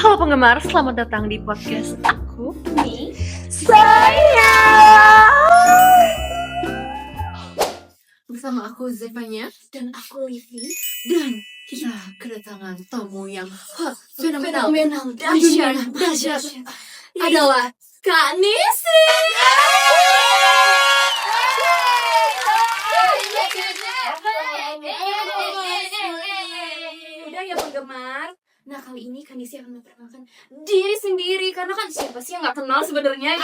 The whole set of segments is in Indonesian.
Halo penggemar, selamat datang di podcast aku, Saya bersama aku Zevanya dan aku Livi, dan kita kedatangan tamu yang fenomenal dahsyat adalah Kak Nisi. Udah ya penggemar. Nah kali ini Kak Nisi akan memperkenalkan diri sendiri karena kan siapa sih yang nggak kenal sebenarnya?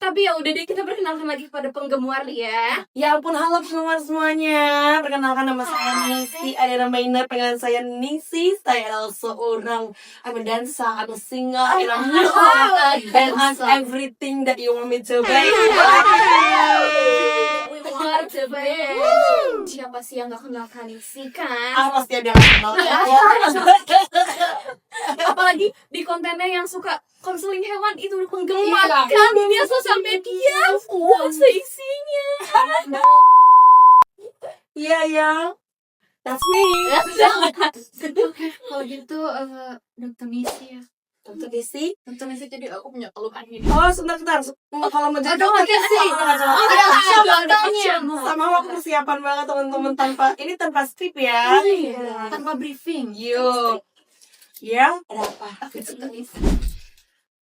Tapi ya udah deh, kita perkenalkan lagi kepada penggemar ya. Ya ampun, halo penggemar semuanya. Perkenalkan nama saya Nisi Adera Mainer. Panggilan saya Nisi. Saya adalah seorang I'm a dancer, I'm a singer, I'm a music, and I'm everything that you want me to be. Siapa sih yang gak kenal Kak Nisi kan? Pasti ada yang kenal. Apalagi di kontennya yang suka konseling hewan itu penggemar kan dia sosial media seisinya. Iya ya, that's me. Oke, kalau gitu Dokter Nisi ya. Dokter Nisi. Dokter Nisi, jadi aku punya keluhan ini. Oh sebentar. Kalau mau jadi dokter Nisi, sama waktu persiapan banget teman-teman, tanpa skrip ya. Tanpa briefing. Yuk. Ya, ada apa? Oke, Dokter Nisi.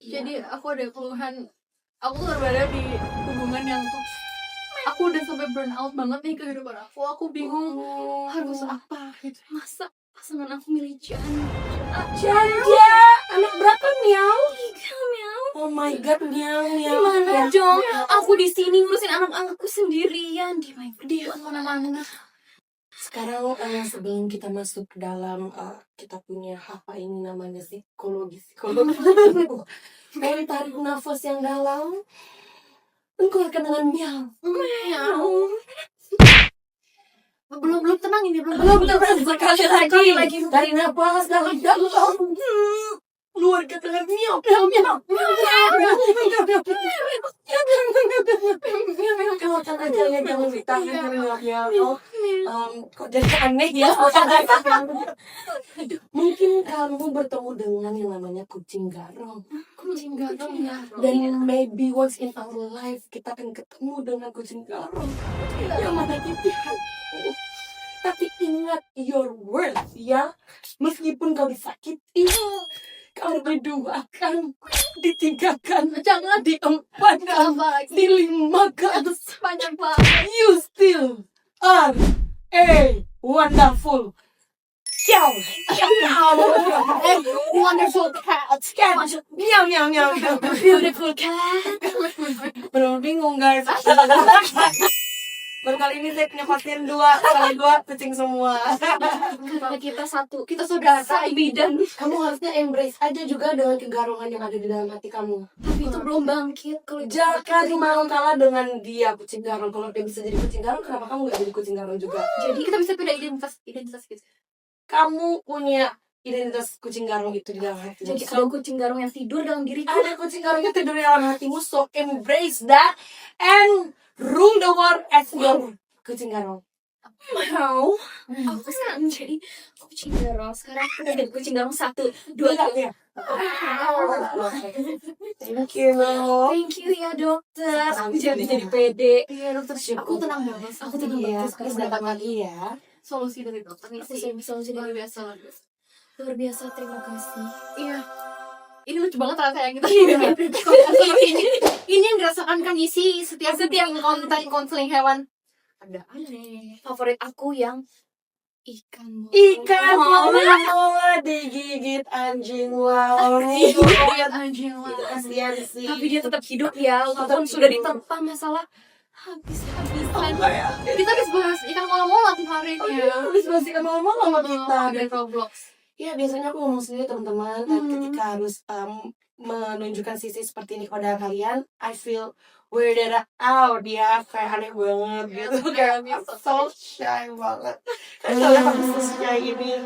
Jadi aku ada keluhan. Aku tuh berada di hubungan yang tuh aku udah sampai burn out banget nih kehidupan aku. Aku bingung harus apa gitu. Masa pasangan aku milih Janda. Anak berapa, Miau? Miau. Oh my god, Miau. Gimana dong? Aku di sini ngurusin anak-anakku sendirian. Di mana-mana. Sekarang sebelum kita masuk ke dalam kita punya apa ini namanya psikologi. Ayo tarik nafas yang dalam dan keluarkan dengan miau. Belum tenang ini belum Sekali lagi dari nafas dalam keluarkan dengan miau. Keluarkan aja ya, jangan ditahan ya. Kok jadi aneh ya? Mungkin kamu bertemu dengan yang namanya kucing garong. Dan maybe once in our life kita akan ketemu dengan kucing garong yang mana kita. Tapi ingat your worth ya. Meskipun kau disakiti, kau diduakan, ditigakan, Jangan diempatkan, dilimakan, panjang banget. you still are a wonderful cow. Wonderful cat. Miau. Beautiful cat. Bener bingung guys. Baru kali ini saya punya pasien 2 kali 2 kucing semua. Karena kita satu, kita saudara bidan. Kamu harusnya embrace aja juga dengan kegarongan yang ada di dalam hati kamu. Tapi itu belum bangkit. Kalau Jangan mau kalah dengan dia kucing garong. Kalau dia bisa jadi kucing garong, kenapa kamu gak jadi kucing garong juga? jadi kita bisa pindah identitas gitu. Kamu punya identitas kucing garong itu di dalam hatimu. Jadi ada kucing garong yang tidur dalam diriku. Ada kucing garong yang tidur di dalam hatimu, so embrace that and rule the world as your kucing garong. Mau? Aku sekarang jadi kucing garong. Sekarang aku udah jadi kucing garong 1, 2, 3. Thank you. Thank you ya dokter. Aku jadi pede. Iya dokter, Aku tenang banget. Aku tenang banget. Sekarang datang lagi ya. Solusi dari dokter nih sih. Solusi luar biasa. Luar biasa, terima kasih. Iya. Ini lucu banget ternyata yang kita ini yang dirasakan kan isi setiap konten konseling hewan. Ada aneh. Favorit aku yang ikan Mula digigit anjing wow. Lihat anjing lah. Kasihan sih. Tapi dia tetap hidup ya, walaupun sudah ditempa masalah habis-habisan. Kita habis bahas ikan mola-mola kemarin ya. Habis bahas ikan mola-mola sama kita. Dari Roblox. Ya biasanya aku ngomong sendiri teman-teman. Ketika harus menunjukkan sisi seperti ini kepada kalian, I feel weirded out ya, kayak aneh banget gitu. Kayak so shy banget. Kan kalian harus so shy ini.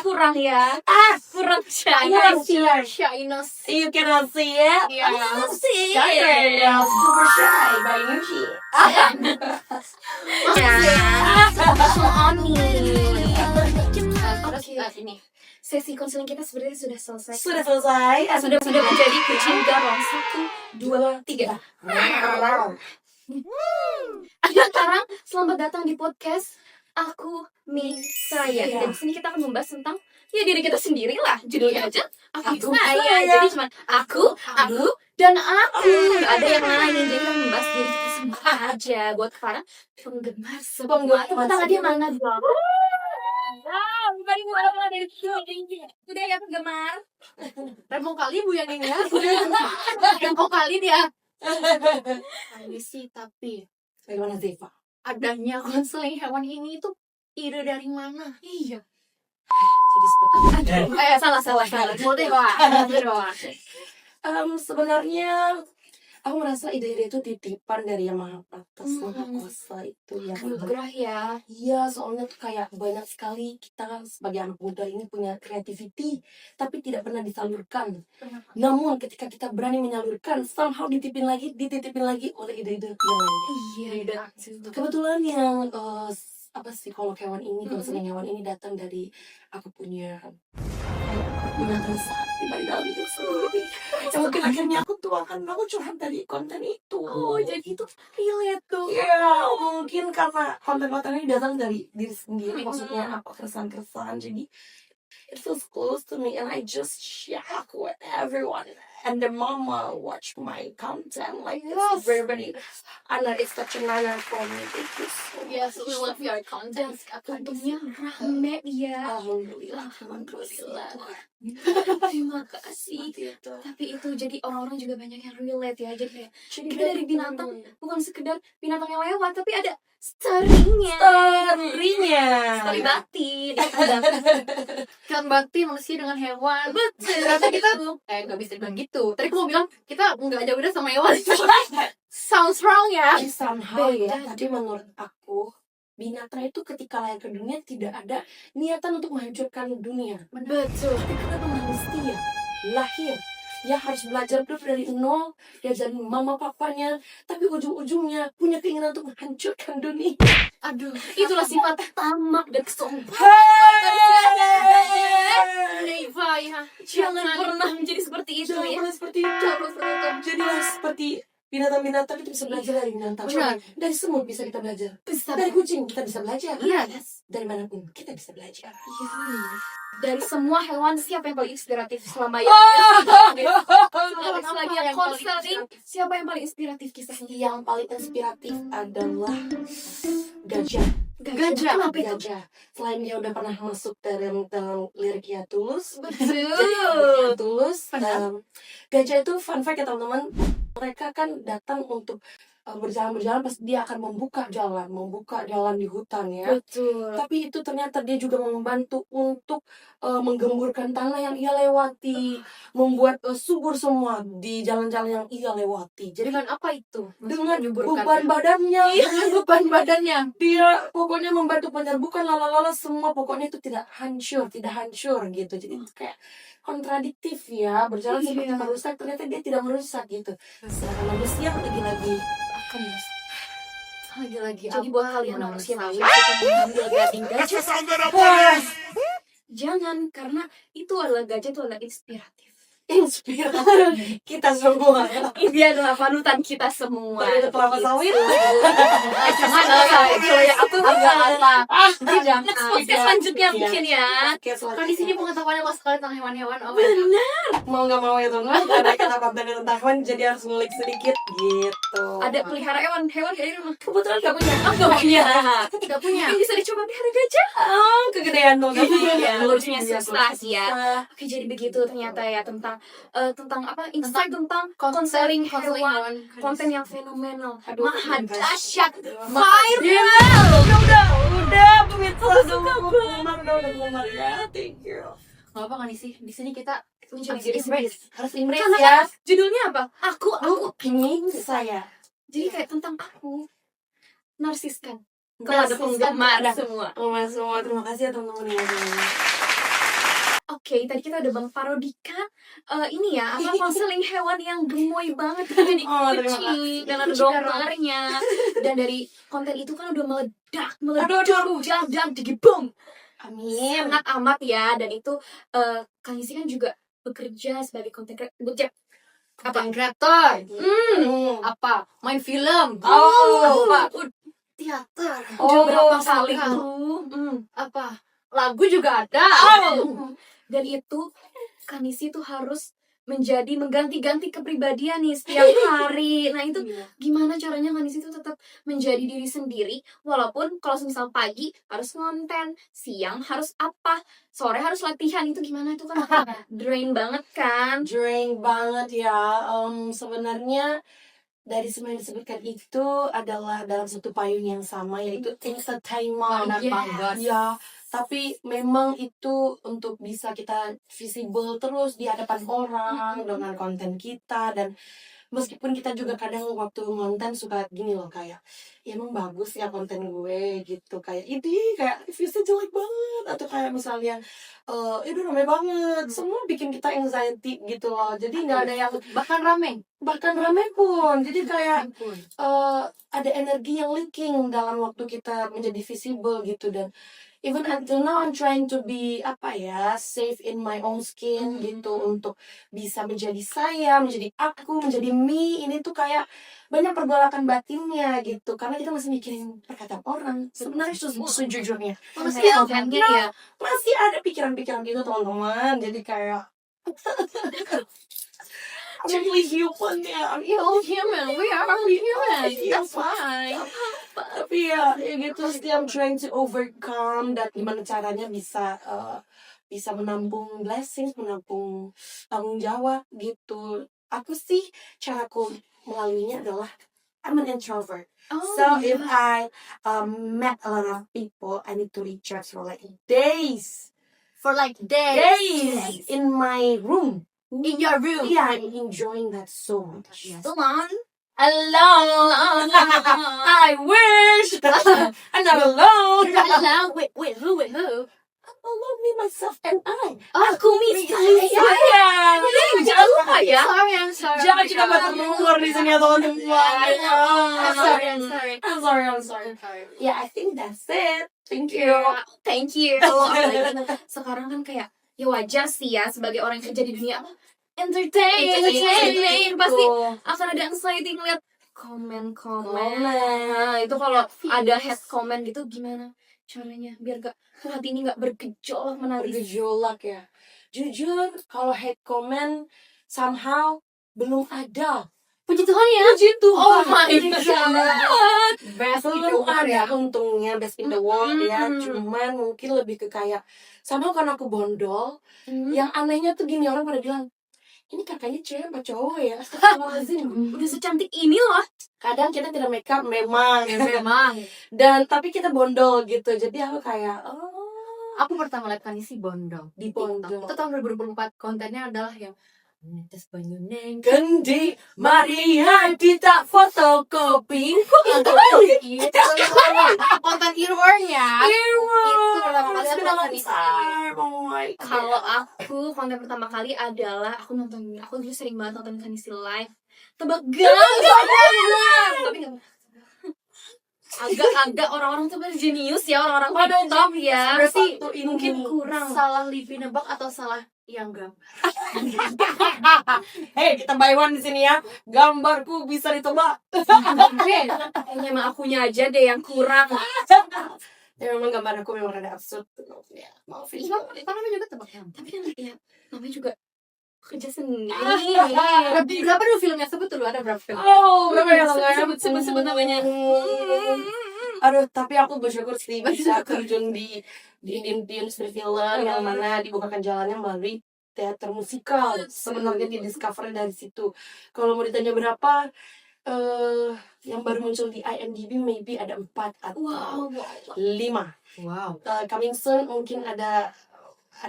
Kurang ya. Kurang shyness. You cannot see it. Iya. Shy, super shy by Yushi. Langsung on Nah, ini sesi konseling kita sebenarnya sudah selesai. Sudah selesai. Sudah menjadi kucing garong. 1, 2, 3. Sekarang selamat datang di podcast Aku Mi Saya. Dan di sini kita akan membahas tentang ya diri kita sendiri lah. Judulnya aja Aku Saya. Jadi cuma aku dan aku. Nggak ada yang lain. Jadi kita membahas diri kita sendiri aja. Buat para penggemar semua. Tepuk tangan dia mana dong? Udah ya penggemar. Remo kali Bu yang ini ya. Remo kali dia. Ini sih tapi Bagaimana Ziva? adanya konseling hewan ini tuh ide dari mana? Iya. Jadi seperti itu. Salah. Boleh Pak. Sebenarnya aku merasa ide-ide itu titipan dari Yang Maha Atas, Maha Kuasa itu yang Anugerah ya. Iya, soalnya tuh kayak banyak sekali kita sebagai anak muda ini punya creativity, tapi tidak pernah disalurkan. Namun ketika kita berani menyalurkan, somehow dititipin lagi oleh ide-ide yang lainnya. Iya. Kebetulan yang psikolog hewan ini, konseling hewan ini datang dari aku punya binatang pribadi dalam hidup sendiri. Yang mungkin akhirnya aku tuangkan, aku curhat dari konten itu. Oh, jadi itu relate tuh. Ya, mungkin karena konten-konten ini datang dari diri sendiri, maksudnya apa keresahan-keresahan, jadi it feels close to me and I just share with everyone. And the mama watch my content like it's very it's such an honor for me. Thank you so much. Yes, we love your content. Untungnya rame ya. Alhamdulillah. Terima kasih. Tapi itu jadi orang-orang juga banyak yang relate ya. Jadi kayak kita dari binatang bukan sekedar binatang yang lewat, tapi ada story-nya. Story bakti. Kan bakti manusia dengan hewan. Betul. Ternyata kita nggak bisa bilang gitu. Tadi aku mau bilang kita nggak jauh beda sama hewan. Sounds wrong ya. Somehow ya, tapi menurut aku binatang itu ketika lahir ke dunia tidak ada niatan untuk menghancurkan dunia. Betul. Tapi kenapa manusia lahir ya harus belajar dulu dari nol, diajarin mama papanya, tapi ujung-ujungnya punya keinginan untuk menghancurkan dunia. Aduh, itulah sifat tamak dan kesombongan. Neva ya. Jangan pernah menjadi seperti itu ya. Jangan seperti itu. Jadilah seperti binatang-binatang itu bisa belajar dari binatang. Benar. Dari semut bisa kita belajar. Bisa. Dari kucing kita bisa belajar. Yes. Dari manapun kita bisa belajar. Dari semua hewan siapa yang paling inspiratif selama ya? Lagi yang konseling, siapa yang paling inspiratif kisahnya? Yang paling inspiratif adalah gajah. Kenapa itu? Gajah. Selain dia udah pernah masuk dalam liriknya Tulus. Betul. Tulus. Gajah itu fun fact ya teman-teman. Mereka kan datang untuk berjalan-berjalan, pas dia akan membuka jalan di hutan ya. Betul. Tapi itu ternyata dia juga membantu untuk menggemburkan tanah yang ia lewati, membuat subur semua di jalan-jalan yang ia lewati. Jadi Dengan apa itu? dengan menyuburkannya. beban badannya, Beban badannya. dia pokoknya membantu menyerbukan lala semua, pokoknya itu tidak hancur gitu. Jadi itu kayak kontradiktif ya, berjalan seperti merusak, ternyata dia tidak merusak gitu. Sedangkan manusia lagi-lagi akan merusak. Lagi-lagi. Jadi buat kalian manusia yang suka mengambil gading gajah, jangan, karena itu adalah gajah itu adalah inspiratif. Inspirasi kita semua. Ini adalah panutan kita semua. Dari kelapa sawit. Jangan itu ya, aku enggak. Jangan. Next selanjutnya mungkin ya. Kan di sini pengetahuannya luas sekali tentang hewan-hewan. Benar. Mau nggak mau ya teman, karena kita kontennya tentang hewan, jadi harus ngulik sedikit gitu. Ada pelihara hewan kayak di rumah. Kebetulan nggak punya. Nggak punya. Bisa dicoba pelihara gajah. Kegedean dong. Harusnya susah sih ya. Oke, jadi begitu ternyata ya tentang apa insight tentang konseling hewan, konten yang fenomenal, maha dahsyat, viral. Udah begitu udah ya. Thank you. Nggak apa kan sih? Di sini kita Menjadi Harus impress Karena ya. judulnya apa? Aku. Ini saya. Jadi kayak tentang aku. Narsiskan. Kepada penggemar semua. Semua terima kasih ya teman-teman yang Oke, tadi kita udah parodikan ini ya, apa konseling hewan yang gemoy banget jadi kucing dan ada dombarnya. Dan dari konten itu kan udah meledak, digibung. Amin. sangat amat ya. Dan itu Kang Isi kan juga bekerja sebagai content creator. Content creator. Apa? Main film. Apa? Teater. Udah berapa kali kali tuh? tuh. Apa? Lagu juga ada. Dan itu Kanisi tuh harus mengganti-ganti kepribadian nih setiap hari. Nah itu gimana caranya Kanisi tuh tetap menjadi diri sendiri, walaupun kalau misal pagi harus ngonten, siang harus apa, sore harus latihan, itu gimana, itu kan drain banget kan. Drain banget ya. Sebenarnya dari semua yang disebutkan itu adalah dalam satu payung yang sama, yaitu entertainment. Benar banget. Ya, tapi memang itu untuk bisa kita visible terus di hadapan orang dengan konten kita. Dan meskipun kita juga kadang waktu ngonten suka gini loh, kayak ya emang bagus ya konten gue gitu, kayak ini kayak viewsnya jelek banget, atau kayak misalnya itu rame banget, semua bikin kita anxiety gitu loh. Jadi nggak ada yang Bahkan rame. bahkan rame pun, jadi kayak ada energi yang leaking dalam waktu kita menjadi visible gitu. Dan even until now I'm trying to be safe in my own skin gitu, untuk bisa menjadi saya, menjadi aku, menjadi me. Ini tuh kayak banyak pergolakan batinnya gitu, karena kita masih mikirin perkataan orang. Sebenarnya sejujurnya Masih ya. masih ada pikiran-pikiran gitu teman-teman. Jadi kayak I'm really human ya. All human. We are all human. Iya, That's why. Tapi ya gitu, still I'm trying to overcome. Dan gimana caranya bisa menampung blessings, menampung tanggung jawab gitu. Aku sih caraku melaluinya adalah I'm an introvert. So if I met a lot of people, I need to recharge for like days For like days. in my room. In your room. Yeah, I'm enjoying that so much. Yes. Alone. I wish I'm not alone. Hello. Wait, who? I love me, myself, and I. Aku misalnya. Sayang. Jangan lupa ya. I'm sorry. Jangan kita bertengkar di sini ya teman-teman. I'm sorry. I'm sorry. Yeah, I think that's it. Thank you. Thank you. Apalagi sekarang kan kayak ya wajar sih ya, sebagai orang yang kerja di dunia entertainment pasti akan ada anxiety ngeliat komen. Nah, itu kalau ada hate comment gitu gimana caranya biar hati ini gak bergejolak menangis? Bergejolak ya. Jujur, kalau hate comment somehow belum ada. Puji Tuhan ya. Puji Tuhan. Oh my God. Best Belum ada untungnya best in the world ya. Cuman mungkin lebih ke kayak sama karena aku bondol. Yang anehnya tuh gini, orang pada bilang, ini kakaknya cewek apa cowok ya? Astagfirullahaladzim. Udah secantik ini loh. Kadang kita tidak make up memang. Memang. Dan tapi kita bondol gitu. Jadi aku kayak Aku pertama lihat Kanisi bondol di TikTok. bondol. Itu tahun 2024. Kontennya adalah yang netes banyu neng. Kendi Maria kita fotokopi. Konten earworm-nya. Itu pertama kali aku lihat Kanisi. Oh my God. Kalau aku konten pertama kali adalah aku dulu sering banget nonton Kanisi live. Tebak tapi agak orang-orang tuh jenius ya, orang-orang TikTok ya. Berarti Mungkin kurang. salah Livi nebak atau salah yang gambar? Hey, kita buy one di sini ya. Gambarku bisa ditebak. Kayaknya emang akunya aja deh yang kurang. Ya memang gambar aku memang rada absurd. Ya, maaf ya. Itu namanya juga tebak gambar. Tapi kan ya namanya juga kerja sendiri. Berapa dulu filmnya? Sebut dulu, ada berapa film? Oh, berapa ya Sebut namanya. Aduh, tapi aku bersyukur sih bisa terjun di industri film yang mana dibukakan jalannya melalui teater musikal. Sebenarnya di discover dari situ. Kalau mau ditanya berapa, yang baru muncul di IMDb maybe ada 4 atau 5. Wow. Coming soon mungkin ada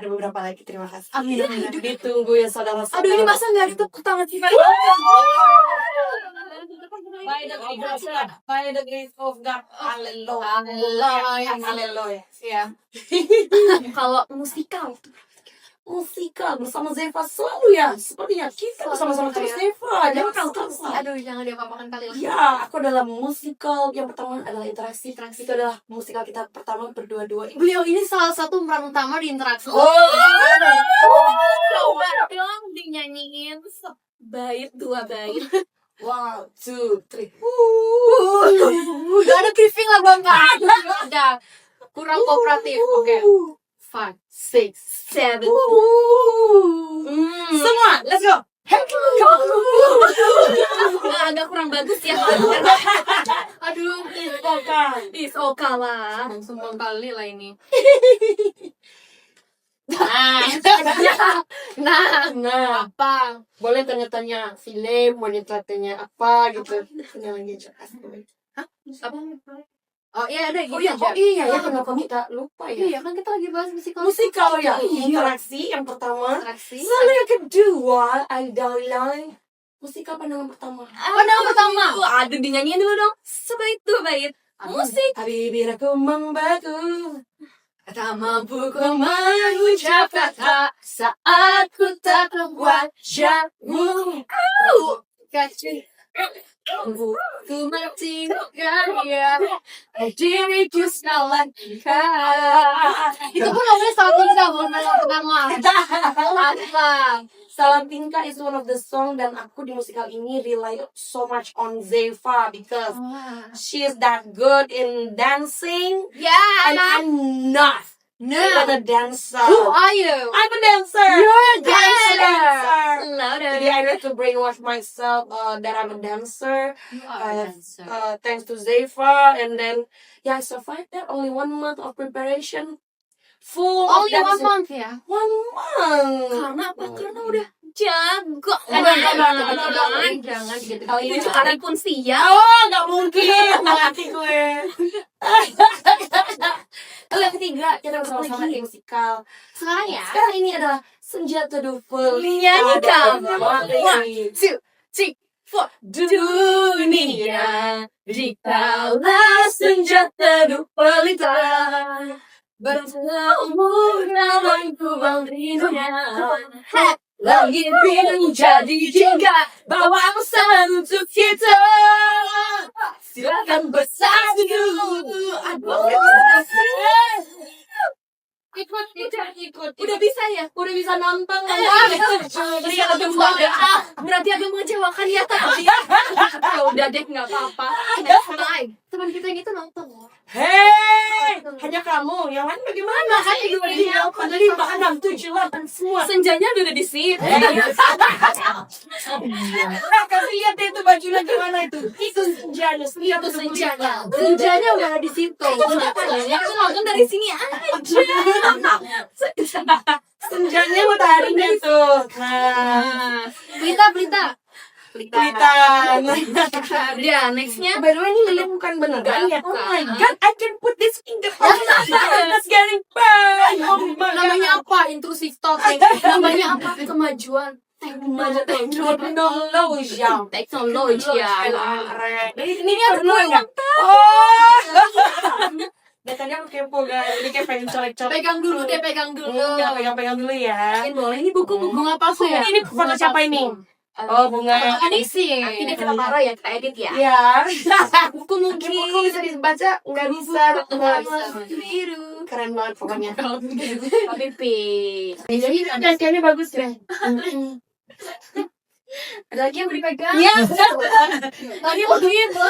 beberapa lagi. Terima kasih. Amin. Ditunggu ya saudara-saudara. Aduh, ini masa nggak ada tepuk tangan sih? By the grace of God. Haleluya. Haleluya. Haleluya. Iya. Kalau musikal musikal bersama Zeva selalu ya. Sepertinya kita bersama-sama terus Zeva. Jangan Jangan terus. salah. Aduh, jangan diapa-apakan kali lah. Ya, aku adalah musikal yang pertama adalah interaksi. Itu adalah musikal kita pertama berdua-dua. Beliau ini salah satu peran utama di interaksi. Coba dong dinyanyiin bait 2 bait. 1, 2, 3. Gak ada briefing lah Bapak. Udah kurang kooperatif. Oke. 5, 6, 7. Semua, let's go. Agak kurang bagus ya. Aduh, is okay lah. Langsung kali lah ini. Nah, apa? Boleh tanya-tanya film, boleh tanya apa gitu. Tanya lagi aja. Apa? Oh iya ada gitu. Oh iya ya, kenapa kita lupa ya? Iya kan kita lagi bahas musikal. Musikal ya, interaksi yang pertama. Interaksi. Lalu yang kedua adalah musikal pandangan pertama. Pandangan pertama. Aduh dinyanyiin dulu dong. Sebait 2 bait. Musik. Habibir aku membaku. Tak mampu ku mengucap kata saat ku tatap wajahmu. Kacau. Ku mentinggalkan diriku sekalian. Itu pun namanya salah tingkah bukan pandangan pertama. Apa? Salah Tingkah is one of the song dan aku di musikal ini rely so much on Zeva because she is that good in dancing and Yeah. I'm not No. a dancer. Who are you? I'm a dancer. You're a I'm a dancer. Louder. Jadi I need to brainwash myself that I'm a dancer. You are a dancer. Thanks to Zeva, and then I survived that. Only 1 month of preparation. Full of Only 1 dancing. month ya? 1 month. Karena apa? Karena udah jago. Jangan gitu. Kali ini sekarang pun siap. Oh, nggak mungkin. Mati gue. Lalu yang ketiga, kita bersama-sama di musikal. Sekarang ya. Sekarang ini adalah Senja Teduh Nyanyikan. Mati. 1, 2, 3, 4. Dunia dikala senja teduh pelita bertemu dalam kubang rindunya. Langit biru jadi jingga bawa pesan untuk kita. Silakan bersatu. Ikut. Udah bisa ya? Udah bisa nonton. Berarti agak mengecewakan ya tadi. Ya udah deh, nggak apa-apa. Next time. Teman kita yang itu nonton loh. Hei, hanya kamu. Yang lain bagaimana? Kan juga udah di Ada 5, 6, 7, 8 semua. Senjanya udah di situ. Kasih lihat deh itu bajunya gimana itu. Itu senjanya. Lihat Itu tuh senjanya. Senjanya udah ada di situ. Aku nonton dari sini aja. senjanya mataharinya tuh. Nah, Pelita. Kuitan. Udah, nextnya. By the way, ini lilin bukan beneran ya? Oh my Bukan. god, I can put this in the That's getting bad. Oh my god. Namanya apa? Intrusive thought. Namanya apa? Kemajuan. Teknologi. Teknologi ya. Ini aku yang oh. Biasanya aku kepo guys. Ini kayak pengen colek-colek. Pegang dulu deh, pegang dulu. Ya, pegang-pegang dulu ya. Boleh, ini buku bunga palsu ya? Ini foto siapa ini? Oh, bunga. Ini sih. Nanti dia kita taruh ya, kita edit ya. Ya. Buku mungkin. Buku bisa dibaca? Nggak bisa. Nggak bisa. Biru. Keren banget pokoknya. Tapi pis. Jadi kayaknya bagus deh. Ada lagi yang mau dipegang? Iya. Tadi mau gitu.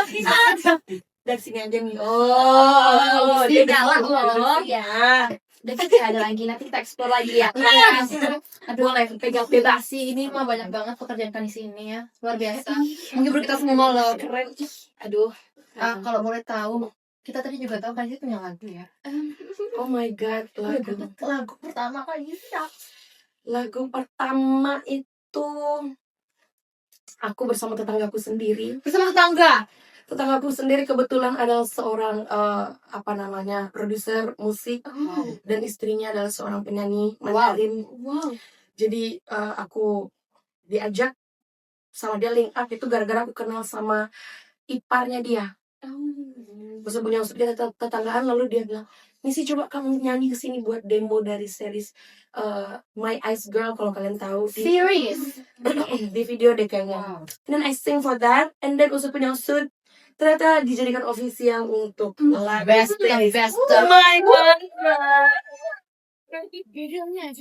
Dari sini aja nih. Oh, di dalam loh. Ya. Dekat ya ada lagi, nanti kita explore lagi ya. Aduh, boleh pegang bebas sih. Ini mah banyak banget pekerjaan kan di sini ya. Luar biasa. Mungkin perlu kita semua loh. Keren. Aduh. Kalau boleh tahu, kita tadi juga tahu kan dia punya lagu ya. Oh my god, Lagu pertama kali ya. lagu pertama itu aku bersama tetanggaku sendiri. Bersama tetangga. Tetanggaku sendiri kebetulan adalah seorang produser musik dan istrinya adalah seorang penyanyi Mandarin. Wow. Jadi aku diajak sama dia link up itu gara-gara aku kenal sama iparnya dia. Terus punya kita tetanggaan, lalu dia bilang, Nisi coba kamu nyanyi kesini buat demo dari series My Eyes Girl, kalau kalian tahu di Serious. di video deh kayaknya. And then I sing for that, and then Usut Penyosut ternyata dijadikan official untuk lagu Best. Oh my god. Judulnya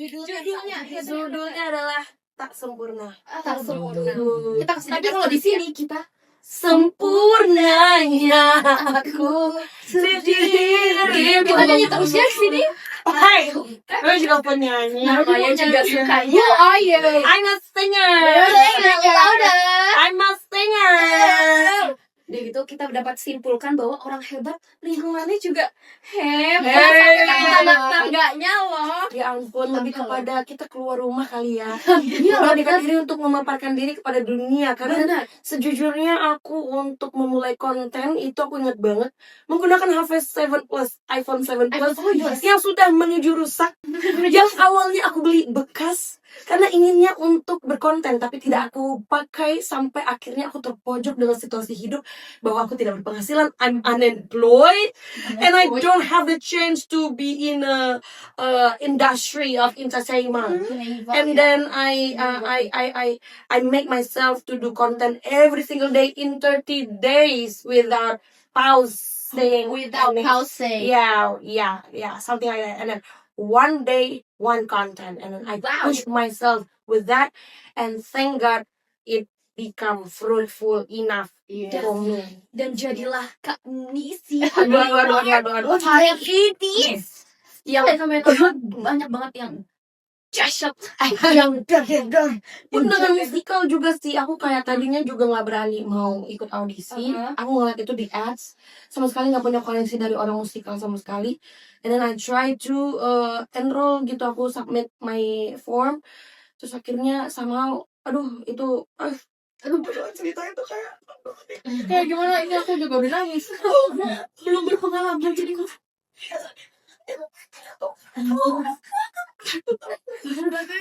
adalah Tak Sempurna. Tak sempurna. Kita kasih tapi kalau di sini kita Sempurnanya aku sendiri. kita nyanyi terus ya di sini. Hai, gue juga penyanyi. Namanya juga suka You are you. I'm a singer. I'm a singer. Udah gitu kita dapat simpulkan bahwa orang hebat lingkungannya juga hebat. Hey. Tetangganya loh. Ya ampun, lebih kepada kita keluar rumah kali ya. Memberanikan diri untuk memaparkan diri kepada dunia. Karena sejujurnya aku untuk memulai konten itu aku ingat banget menggunakan HP 7 Plus, iPhone 7 Plus yang sudah menuju rusak. Yang awalnya aku beli bekas karena inginnya untuk berkonten, tapi tidak aku pakai sampai akhirnya aku terpojok dengan situasi hidup bahwa aku tidak berpenghasilan, I'm unemployed, and I don't have the chance to be in a industry of entertainment. And then I make myself to do content every single day in 30 days without pausing. Without pausing. Yeah, something like that. And then one day, one content, and then I push myself with that, and thank God it become fruitful enough for me. Dan jadilah Kak Nisi. Aduh. Haritis. Yang banyak banget yang cocok. Yang Pun dengan musikal juga sih, aku kayak tadinya juga nggak berani mau ikut audisi. Aku ngeliat itu di ads, sama sekali nggak punya koneksi dari orang musikal sama sekali. And then I try to enroll gitu, aku submit my form. Terus akhirnya sama, itu cerita itu Kayak gimana ini aku juga udah nangis. belum berpengalaman jadi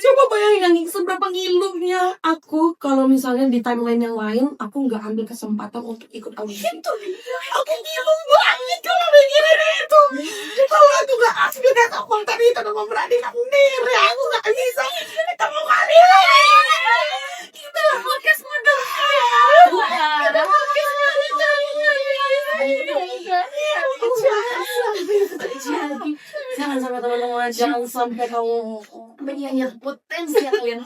coba bayangin nih seberapa ngilunya aku kalau misalnya di timeline yang lain aku nggak ambil kesempatan untuk ikut audisi. Aku ngilu banget kalau mikirin itu. Kalau aku nggak ambil kesempatan itu dan memberanikan diri, aku nggak bisa ketemu kalian. Kita podcast model. Kita podcast Jangan sampai teman-teman, jangan sampai kamu menyia-nyiakan potensi yang kalian.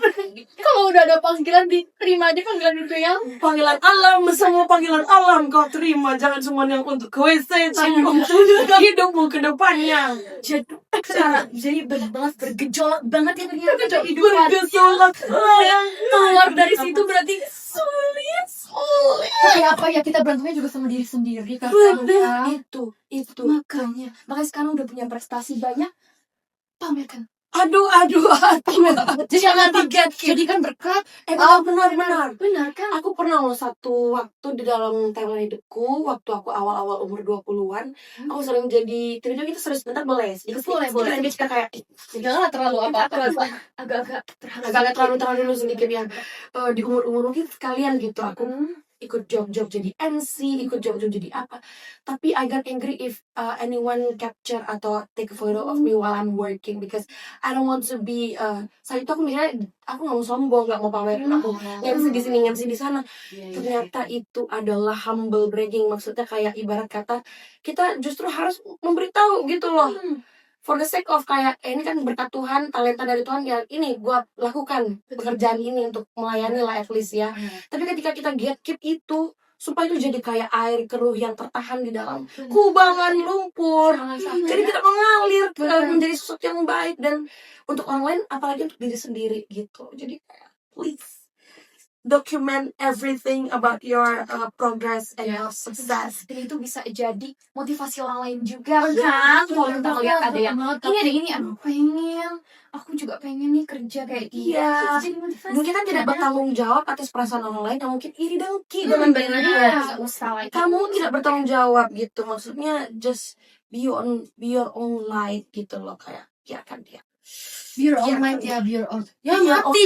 Kalau udah ada panggilan diterima aja panggilan itu ya. Panggilan alam, semua panggilan alam kau terima. Jangan cuma yang untuk ke WC, tapi untuk hidupmu ke depannya. Jadi benar-benar bergejolak banget ya ternyata hidup. Bergejolak. Keluar dari situ berarti Sulit. Tapi apa ya, kita berantemnya juga sama diri sendiri kan. Itu. Makanya sekarang udah punya prestasi banyak, pamerkan. Aduh. Jangan dijadikan berkat. Benar. Benar kan? Aku pernah loh satu waktu di dalam timeline hidupku, waktu aku awal-awal umur 20-an, aku sering jadi, tiba-tiba kita serius bentar boleh? Boleh. Kita kayak, Jangan terlalu agak agak terlalu dulu sedikit ya. Di umur-umur mungkin sekalian gitu, aku ikut job-job jadi MC, ikut job-job jadi apa. Tapi I got angry if anyone capture atau take a photo of me while I'm working, because I don't want to be saat itu aku mikirnya aku nggak mau sombong, nggak mau pamerin aku MC di sini, MC di sana. Ternyata itu adalah humble bragging, maksudnya kayak ibarat kata kita justru harus memberitahu gitu loh. For the sake of kayak ini kan berkat Tuhan, talenta dari Tuhan ya, ini gue lakukan pekerjaan ini untuk melayani lah at least ya. Tapi ketika kita keep itu, supaya itu jadi kayak air keruh yang tertahan di dalam kubangan lumpur, jadi tidak mengalir menjadi sesuatu yang baik dan untuk orang lain, apalagi untuk diri sendiri gitu. Jadi kayak please document everything about your progress and your success. Dan itu bisa jadi motivasi orang lain juga kan. Kalau kita ngeliat ada yang ini aku juga pengen nih kerja kayak dia. Iya. Jadi motivasi. Mungkin kan tidak bertanggung jawab atas perasaan orang lain yang mungkin iri dengki dengan benar. Kamu tidak bertanggung jawab gitu, maksudnya just be your own light gitu loh, kayak biarkan dia. Be your own light ya, be your own. Ya mati.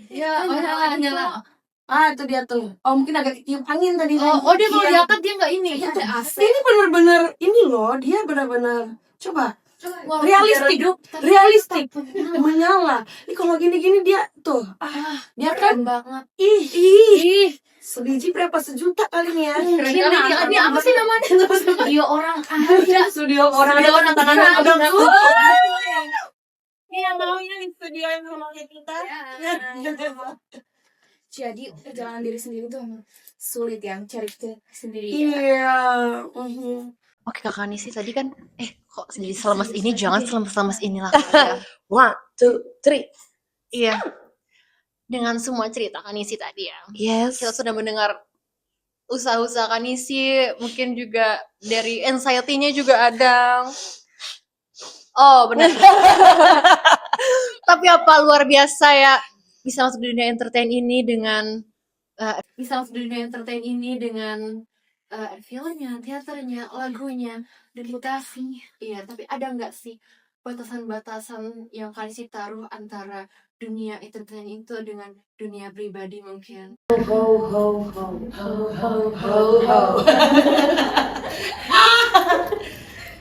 Ya, nyala. Itu dia tuh. Mungkin agak tiup angin tadi. Oh dia kalau Iya. diangkat dia nggak ini. Iya, Ada tuh. AC. Ini bener-bener ini loh, dia bener-bener coba Wah, realistik, hidup, tapi realistik, tetap menyala. Ini kalau gini-gini dia tuh, dia kan keren banget. ih, sebiji berapa sejuta kali nih ya? Keren Ini banget. Dia apa sih namanya? Studio orang ada. Studio orang Studio ada orang tangannya ada. udah Iya, maunya di studio yang sama kita. Jadi perjalanan diri sendiri tuh emang sulit ya, cari ke sendiri. Iya. Oke Kakak Nisi tadi kan kok jadi selemas ini, jangan selemas inilah. 1, 2, 3. Iya. Dengan semua cerita Kak Nisi tadi ya. Yes. Kita sudah mendengar usaha-usaha Kak Nisi, mungkin juga dari anxiety-nya juga ada. Oh benar. Tapi apa luar biasa ya bisa masuk di dunia entertain ini dengan filmnya, teaternya, lagunya, dan mutasi. Iya, tapi ada nggak sih batasan-batasan yang Kak Nisi taruh antara dunia entertain itu dengan dunia pribadi mungkin?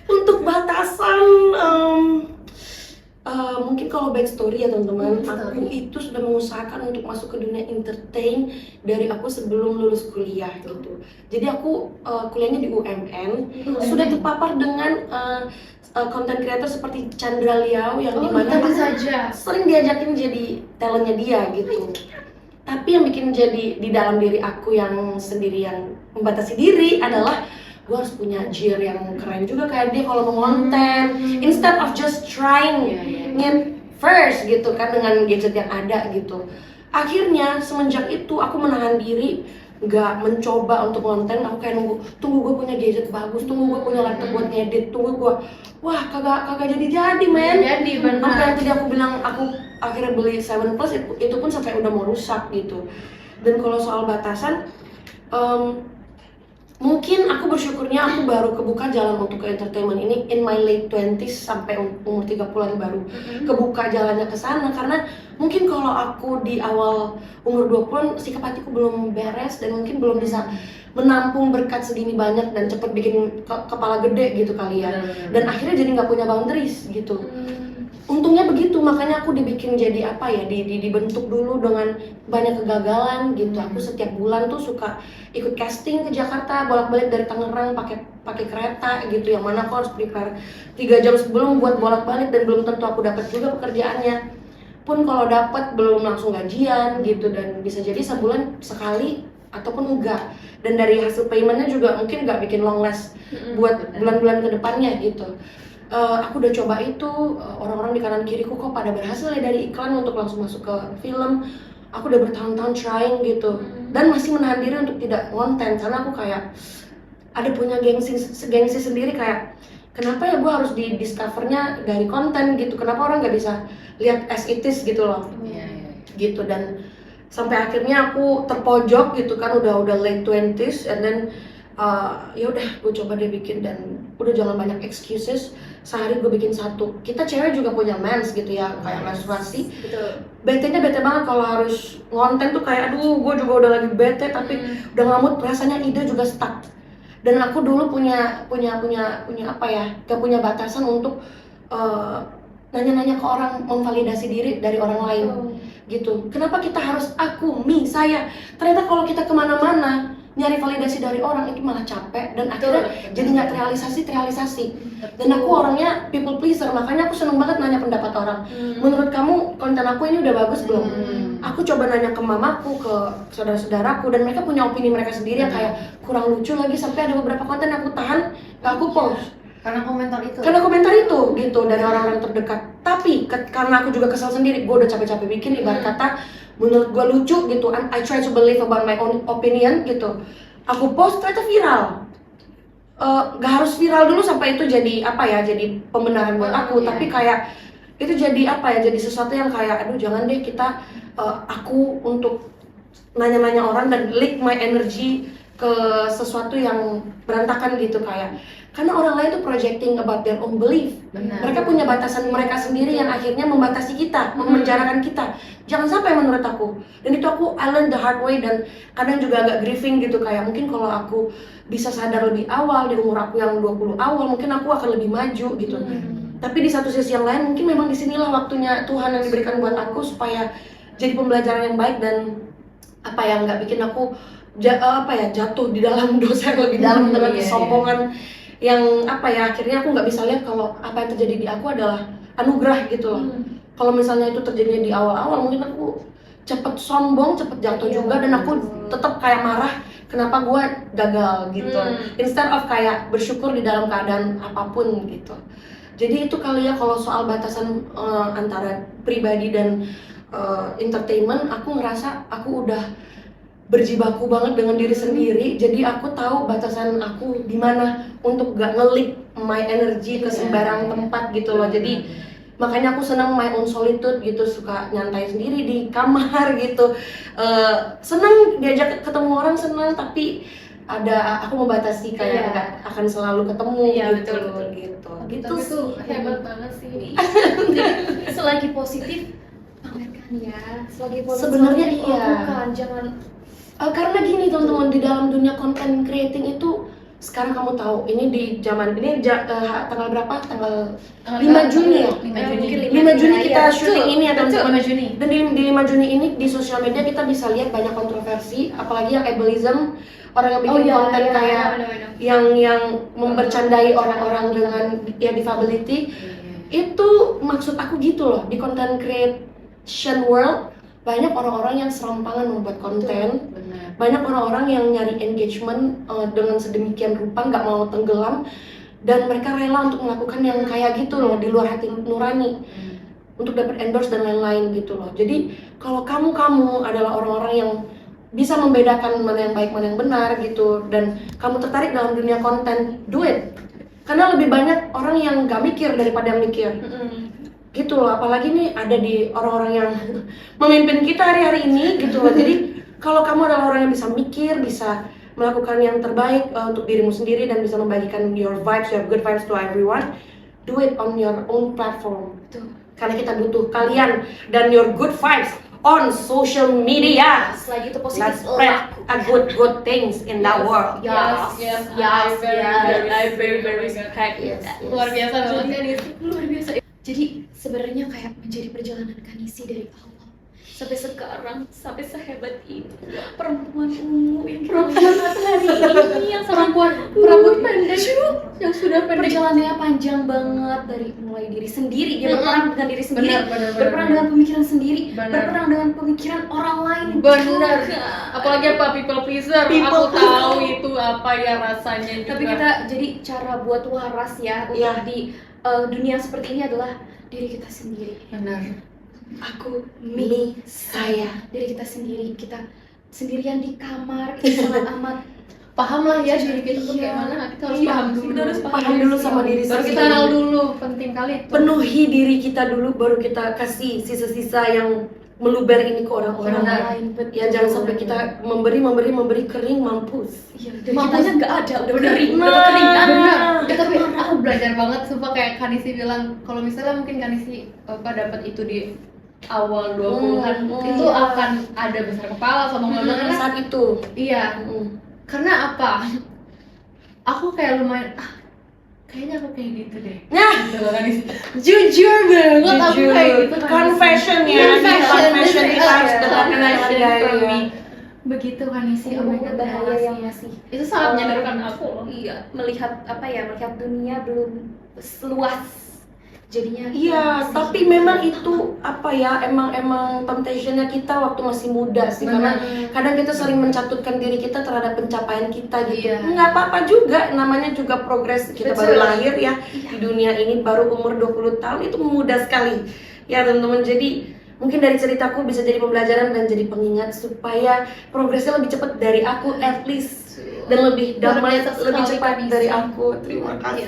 Untuk batasan mungkin kalau backstory ya teman-teman, aku itu sudah mengusahakan untuk masuk ke dunia entertain dari aku sebelum lulus kuliah gitu. Jadi aku kuliahnya di UMN, sudah terpapar dengan content creator seperti Chandra Liao yang dimana aku sering diajakin jadi talentnya dia gitu. Tapi yang bikin jadi di dalam diri aku yang sendiri yang membatasi diri adalah gue harus punya gear yang keren juga kayak dia kalau mau konten, instead of just trying first gitu kan dengan gadget yang ada gitu. Akhirnya semenjak itu aku menahan diri nggak mencoba untuk konten. Aku kayak tunggu gue punya gadget bagus, tunggu gue punya laptop buat ngedit, tunggu gue kagak jadi men. Jadi benar. Apa yang tadi aku bilang, aku akhirnya beli 7 Plus itu pun sampai udah mau rusak gitu. Dan kalau soal batasan, mungkin aku bersyukurnya aku baru kebuka jalan untuk ke entertainment ini in my late 20s sampai umur 30-an baru kebuka jalannya ke sana, karena mungkin kalau aku di awal umur 20-an sikap hatiku belum beres dan mungkin belum bisa menampung berkat segini banyak dan cepet bikin kepala gede gitu kali ya. Dan akhirnya jadi nggak punya boundaries gitu. Untungnya begitu, makanya aku dibikin jadi apa ya, dibentuk dulu dengan banyak kegagalan gitu. Aku setiap bulan tuh suka ikut casting ke Jakarta, bolak-balik dari Tangerang pakai kereta gitu, yang mana aku harus prepare 3 jam sebelum buat bolak-balik dan belum tentu aku dapat juga pekerjaannya. Pun kalau dapat belum langsung gajian gitu, dan bisa jadi sebulan sekali ataupun enggak. Dan dari hasil paymentnya juga mungkin nggak bikin long last buat bulan-bulan kedepannya gitu. Aku udah coba itu, orang-orang di kanan kiriku kok pada berhasil ya dari iklan untuk langsung masuk ke film. Aku udah bertahun-tahun trying gitu, dan masih menahan diri untuk tidak konten karena aku kayak ada punya gengsi sendiri, kayak kenapa ya gue harus di discovernya dari konten gitu, kenapa orang nggak bisa lihat as it is gitu loh. Gitu. Dan sampai akhirnya aku terpojok gitu kan, udah late 20s, and then ya udah gue coba deh bikin, dan udah jangan banyak excuses. Sehari gue bikin 1. Kita cewek juga punya mens gitu ya, kayak menstruasi. Betul. Bete banget kalau harus ngonten tuh, kayak aduh gue juga udah lagi bete tapi udah ngamut, rasanya ide juga stuck. Dan aku dulu punya apa ya, gak punya batasan untuk nanya-nanya ke orang, memvalidasi diri dari orang lain gitu. Kenapa kita harus aku, saya? Ternyata kalau kita kemana-mana nyari validasi dari orang itu malah capek, dan akhirnya jadi nggak terrealisasi. Dan aku orangnya people pleaser, makanya aku seneng banget nanya pendapat orang. Menurut kamu konten aku ini udah bagus belum? Aku coba nanya ke mamaku, ke saudara-saudaraku, dan mereka punya opini mereka sendiri yang kayak kurang lucu lagi, sampai ada beberapa konten aku tahan, gak aku post. Karena komentar itu Gitu dari orang-orang terdekat. Tapi karena aku juga kesal sendiri, gue udah capek-capek bikin, ibarat kata menurut gue lucu gitu, I try to believe about my own opinion gitu. Aku post ternyata viral. Gak harus viral dulu sampai itu jadi apa ya, jadi pembenaran buat aku, tapi kayak itu jadi apa ya, jadi sesuatu yang kayak aduh jangan deh kita aku untuk nanya-nanya orang dan leak my energy ke sesuatu yang berantakan gitu. Kayak Karena orang lain tuh projecting about their own belief. Benar. Mereka punya batasan mereka sendiri yang akhirnya membatasi kita, memenjarakan kita. Jangan sampai menurut aku. Dan itu I learned the hard way, dan kadang juga agak grieving gitu, kayak mungkin kalau aku bisa sadar lebih awal di umur aku yang 20 awal, mungkin aku akan lebih maju gitu. Tapi di satu sisi yang lain mungkin memang disinilah waktunya Tuhan yang diberikan buat aku supaya jadi pembelajaran yang baik, dan apa yang nggak bikin aku jatuh di dalam dosa yang lebih dalam dengan kesombongan yang akhirnya aku nggak bisa lihat kalau apa yang terjadi di aku adalah anugerah gitu loh. Kalau misalnya itu terjadinya di awal-awal, mungkin aku cepet sombong, cepet jatuh juga, dan aku tetap kayak marah kenapa gue gagal gitu. Instead of kayak bersyukur di dalam keadaan apapun gitu. Jadi itu kali ya kalau soal batasan antara pribadi dan entertainment, aku ngerasa aku udah berjibaku banget dengan diri sendiri. Jadi aku tahu batasan aku di mana untuk gak ngelik my energy ke sembarang tempat gitu loh. Jadi makanya aku senang my own solitude gitu, suka nyantai sendiri di kamar gitu. Senang diajak ketemu orang, senang, tapi aku membatasi kayak nggak akan selalu ketemu gitu. Gitu. Tapi itu hebat banget sih. Jadi selagi positif pamerkan ya. Selagi positif Sebenarnya iya. lakukan, jangan. Karena gini teman-teman, di dalam dunia content creating itu sekarang kamu tahu ini di zaman ini tanggal berapa? Tanggal 5 Juni ya? 5 Juni kita syuting ini ada 5 Juni. Dan di 5 Juni ini di sosial media kita bisa lihat banyak kontroversi, apalagi yang ableism, orang yang bikin konten kayak yang membercandai orang-orang dengan disability. Itu maksud aku gitu loh, di content creation world banyak orang-orang yang serampangan membuat konten. Banyak orang-orang yang nyari engagement dengan sedemikian rupa, nggak mau tenggelam, dan mereka rela untuk melakukan yang kayak gitu loh, di luar hati nurani untuk dapat endorse dan lain-lain gitu loh. Jadi kalau kamu adalah orang-orang yang bisa membedakan mana yang baik mana yang benar gitu, dan kamu tertarik dalam dunia konten, do it. Karena lebih banyak orang yang nggak mikir daripada yang mikir. Gitu loh, apalagi nih ada di orang-orang yang memimpin kita hari-hari ini gitu loh. Jadi kalau kamu adalah orang yang bisa mikir, bisa melakukan yang terbaik untuk dirimu sendiri, dan bisa membagikan your good vibes to everyone, do it on your own platform. Karena kita butuh kalian dan your good vibes on social media. Selagi itu positif, Let's spread a good things in that world. Yes. I very respect. Luar biasa banget kan itu. Luar biasa. Jadi sebenarnya kayak menjadi perjalanan Kanisi dari awal sampai sekarang, sampai sehebat ini, perempuan ungu yang hari ini, yang perempuan rambut pendek yang sudah perjalanannya panjang banget, dari mulai diri sendiri, dia berperang dengan diri sendiri, berperang dengan pemikiran sendiri, berperang dengan pemikiran orang lain. Benar. Apalagi apa people pleaser. Aku tahu itu apa ya rasanya juga. Tapi kita jadi cara buat waras ya untuk di dunia seperti ini adalah diri kita sendiri. Benar. Aku, me, saya. Diri kita sendiri, kita sendirian di kamar, itu sangat amat paham lah ya diri kita tuh kayak mana. Kita harus paham dulu. Kita harus Paham dulu sama diri Baru sendiri. kita kenal dulu, penting kali itu. Penuhi diri kita dulu, baru kita kasih sisa-sisa yang meluber ini ke orang-orang lain. Ya jangan sampai kita memberi kering mampus. Mampunya nggak ada, udah kering, Ya, tapi aku belajar banget, sumpah kayak Kanisi bilang, kalau misalnya mungkin Kanisi dapat itu di awal 20-an, itu akan ada besar kepala sama karena Saat itu. iya. Karena apa? Aku kayak lumayan kayaknya aku kayak gitu deh. Nah, Gitu loh, Kanisi. Jujur banget aku kayak gitu. Confession ya. Confession kita harus dengarkan from me. dari Begitu Kanisi, oh my god, bahaya yang masih itu sangat menyadarkan aku loh. iya melihat melihat dunia belum seluas jadinya. Iya, tapi memang itu emang temptation-nya kita waktu masih muda sih. Karena kadang kita sering mencatutkan diri kita terhadap pencapaian kita gitu. Iya. Nggak apa-apa juga, namanya juga progres. Kita baru lahir ya di dunia ini, baru umur 20 tahun, itu muda sekali. Ya teman-teman, jadi mungkin dari ceritaku bisa jadi pembelajaran dan jadi pengingat supaya progresnya lebih cepat dari aku at least, dan lebih damai, lebih cepat dari aku. Terima kasih.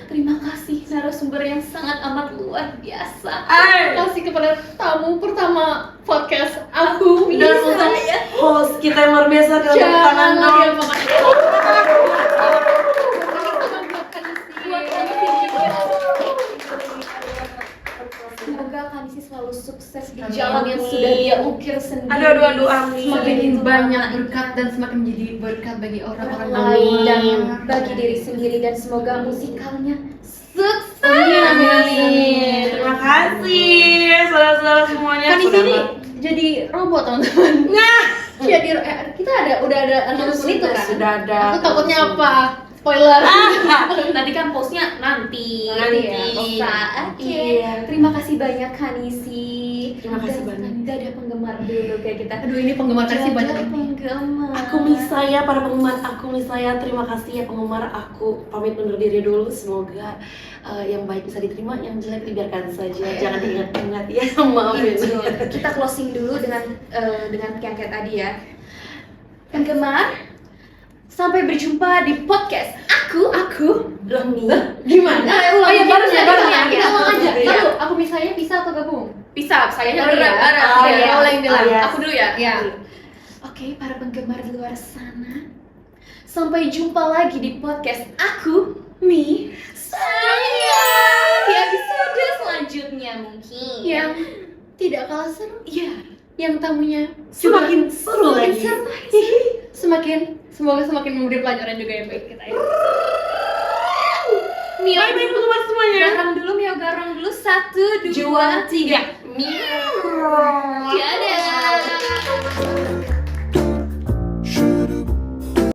Terima kasih narasumber yang sangat amat luar biasa. Terima kasih kepada tamu pertama podcast aku Dan untuk host kita yang luar biasa, kita tepuk tangan dong. semoga Kanisi selalu sukses di Amin. jalan yang sudah dia ukir sendiri. Aduh, amin. Semakin banyak berkat dan semakin menjadi berkat bagi orang-orang lain dan lain. bagi diri sendiri, dan semoga musikalnya sukses. Amin. Terima kasih saudara-saudara semuanya. Kan di sini jadi robot teman-teman. Nah, Jadi kita udah ada announcement itu kan. sudah ada. Aku takutnya apa? Spoiler. Nanti kan postnya nanti. Ya, Oke. Iya. Terima kasih banyak Kanisi. Terima kasih banyak. Tidak ada penggemar dulu kayak kita. Aduh, ini penggemar kasih banyak Dadah ini. penggemar. Aku Misaya, para penggemar aku Misaya, terima kasih ya penggemar aku. Pamit undur diri dulu. Semoga yang baik bisa diterima, yang jelek dibiarkan saja. Jangan diingat-ingat ya. Maaf ya. Kita closing dulu dengan yang kayak tadi ya. Penggemar, sampai berjumpa di podcast aku Remi. gimana? Oh iya, baru ya. Kita ulang aja. Iya. Lalu aku misalnya bisa atau gabung? Bisa, saya Bareng, dulu ya. bareng. Oh, Oke, iya. mulai yang bilang. Oh, iya. Aku dulu ya. Ya. Oke, para penggemar di luar sana, sampai jumpa lagi di podcast aku, Mi Saya, di episode selanjutnya mungkin. Yang tidak kalah seru. Iya. Yang tamunya Semakin seru semakin lagi. seru. Semoga semakin memberi pelajaran juga yang baik kita ya. Mio, Bye-bye penggemar semuanya. garang dulu, Mio garang dulu. 1, 2, 3. Miau.